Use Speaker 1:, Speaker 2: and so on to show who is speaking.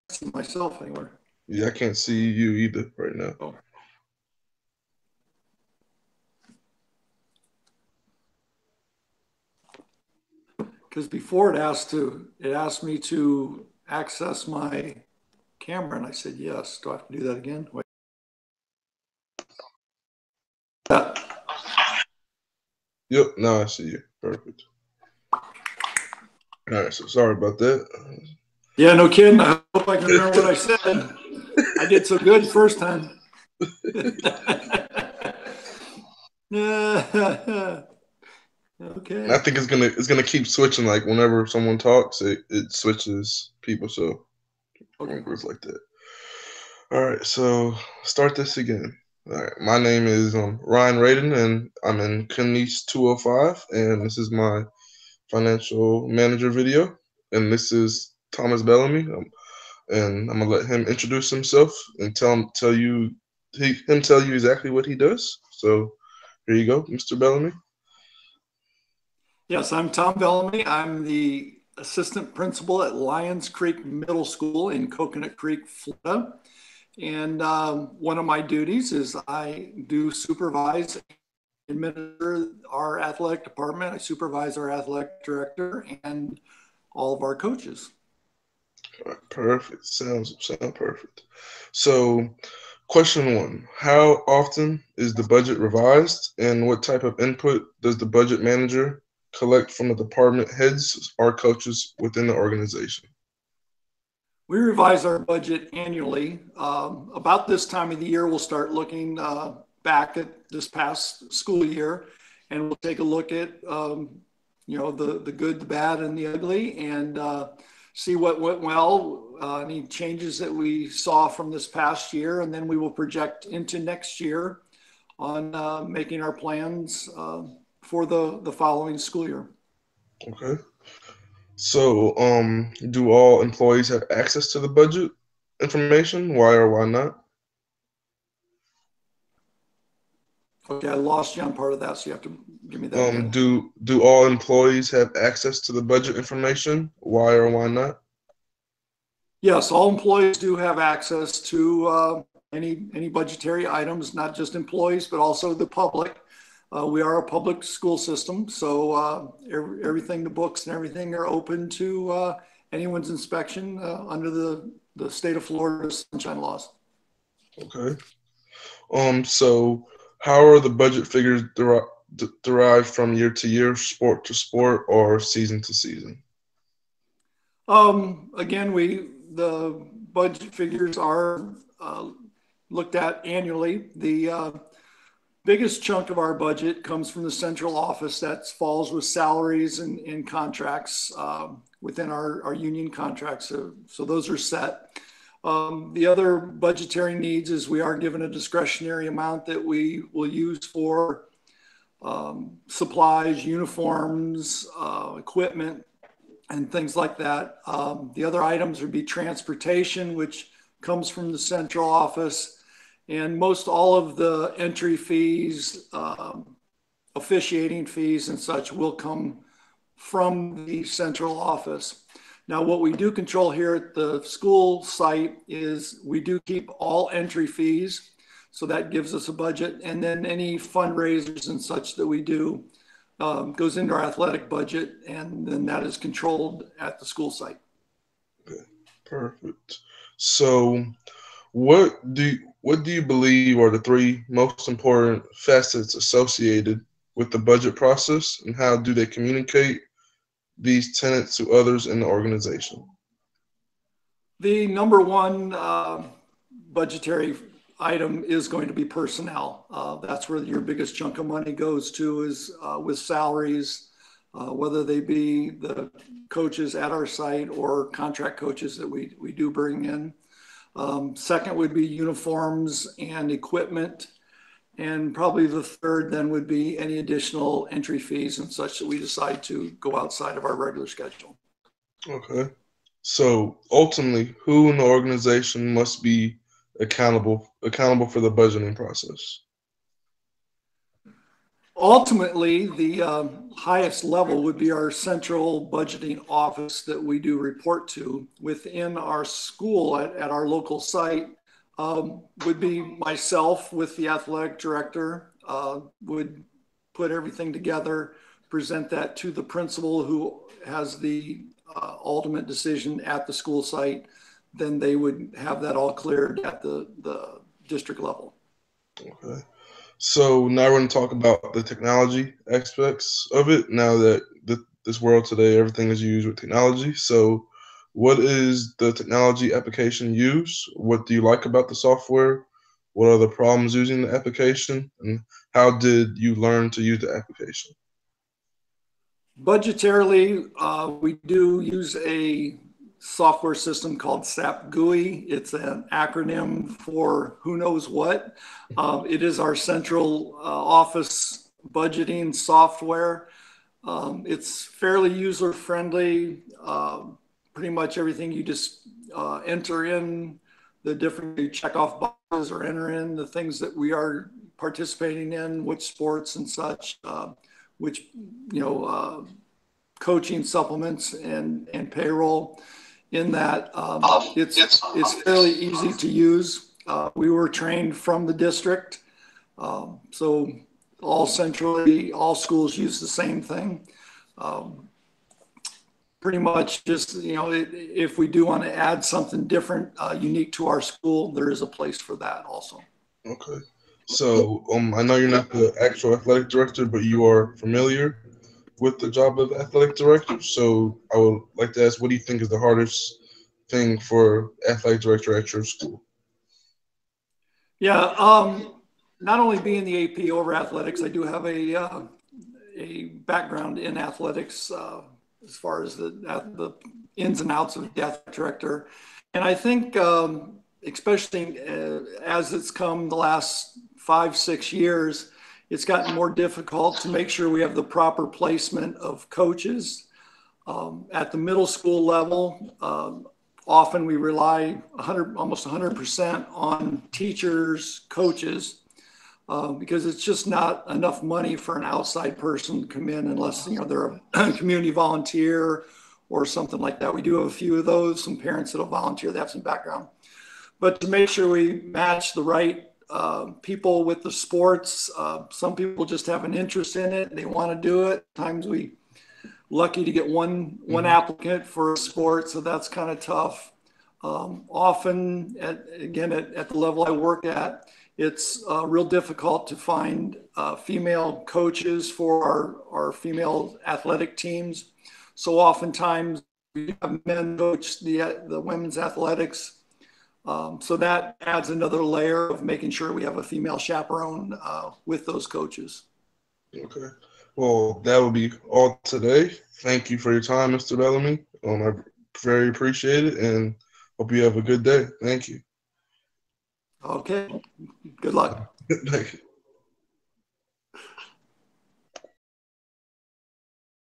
Speaker 1: see myself anywhere.
Speaker 2: Yeah, I can't see you either right now.
Speaker 1: Oh. Because before it asked me to access my camera, and I said yes. Do I have to do that again? Wait.
Speaker 2: Yep, now I see you. Perfect. All right, so sorry about that.
Speaker 1: Yeah, no kidding. I hope I can remember what I said. I did so good first time.
Speaker 2: I
Speaker 1: Okay.
Speaker 2: think it's gonna keep switching. Like whenever someone talks, it switches people. So it
Speaker 1: Okay.
Speaker 2: won't work like that. All right, so start this again. All right, my name is Ryan Radin, and I'm in Kenice 205, and this is my financial manager video, and this is Thomas Bellamy, and I'm gonna let him introduce himself and tell you exactly what he does. So here you go, Mr. Bellamy.
Speaker 1: Yes, I'm Tom Bellamy. I'm the assistant principal at Lions Creek Middle School in Coconut Creek, Florida. And one of my duties is I do supervise and administer our athletic department. I supervise our athletic director and all of our coaches.
Speaker 2: All right, perfect. Sound perfect. So, question one: how often is the budget revised, and what type of input does the budget manager collect from the department heads or coaches within the organization?
Speaker 1: We revise our budget annually. About this time of the year, we'll start looking back at this past school year, and we'll take a look at the good, the bad, and the ugly, and see what went well, any changes that we saw from this past year, and then we will project into next year on making our plans for the following school year.
Speaker 2: Okay. So, do all employees have access to the budget information? Why or why not?
Speaker 1: Okay, I lost you on part of that, so you have to give me that again.
Speaker 2: Do all employees have access to the budget information? Why or why not?
Speaker 1: Yes, all employees do have access to any budgetary items, not just employees, but also the public. We are a public school system, so everything, the books and everything are open to anyone's inspection under the state of Florida sunshine laws.
Speaker 2: Okay. So how are the budget figures derived from year to year, sport to sport, or season to season?
Speaker 1: Again, the budget figures are uh, looked at annually. The biggest chunk of our budget comes from the central office that falls with salaries and contracts within our union contracts. So those are set. The other budgetary needs is we are given a discretionary amount that we will use for supplies, uniforms, equipment, and things like that. The other items would be transportation, which comes from the central office, and most all of the entry fees, officiating fees, and such will come from the central office. Now, what we do control here at the school site is we do keep all entry fees. So that gives us a budget. And then any fundraisers and such that we do goes into our athletic budget. And then that is controlled at the school site.
Speaker 2: Okay, perfect. So what do you believe are the three most important facets associated with the budget process, and how do they communicate these tenets to others in the organization?
Speaker 1: The number one budgetary item is going to be personnel. That's where your biggest chunk of money goes to is with salaries, whether they be the coaches at our site or contract coaches that we do bring in. Second would be uniforms and equipment. And probably the third then would be any additional entry fees and such that we decide to go outside of our regular schedule.
Speaker 2: Okay. So ultimately, who in the organization must be accountable for the budgeting process?
Speaker 1: Ultimately, the highest level would be our central budgeting office that we do report to within our school at our local site. Would be myself with the athletic director, would put everything together, present that to the principal who has the ultimate decision at the school site. Then they would have that all cleared at the district level.
Speaker 2: Okay. So now we're going to talk about the technology aspects of it. Now that this world today, everything is used with technology. So, what is the technology application used? What do you like about the software? What are the problems using the application? And how did you learn to use the application?
Speaker 1: Budgetarily, we do use a software system called SAP GUI. It's an acronym for who knows what. It is our central office budgeting software. It's fairly user friendly. Pretty much everything you just enter in the different, you check off boxes or enter in the things that we are participating in, which sports and such, which, coaching supplements and payroll in that. It's fairly easy to use. We were trained from the district. So all centrally, all schools use the same thing. Pretty much just, if we do want to add something different, unique to our school, there is a place for that also.
Speaker 2: Okay. So I know you're not the actual athletic director, but you are familiar with the job of athletic director. So I would like to ask, what do you think is the hardest thing for athletic director at your school?
Speaker 1: Yeah, not only being the AP over athletics, I do have a background in athletics as far as the ins and outs of the athletic director. And I think, especially as it's come the last 5, 6 years, it's gotten more difficult to make sure we have the proper placement of coaches. At the middle school level, often we rely almost 100% on teachers, coaches, because it's just not enough money for an outside person to come in unless they're a community volunteer or something like that. We do have a few of those, some parents that'll volunteer, they have some background. But to make sure we match the right people with the sports, some people just have an interest in it, they want to do it. Times we lucky to get one applicant for a sport, so that's kind of tough. Often, at the level I work at, it's real difficult to find female coaches for our female athletic teams. So oftentimes we have men coach the women's athletics. So that adds another layer of making sure we have a female chaperone with those coaches.
Speaker 2: Okay. Well, that will be all today. Thank you for your time, Mr. Bellamy. I very appreciate it and hope you have a good day. Thank you.
Speaker 1: Okay. Good luck.
Speaker 2: Thank you.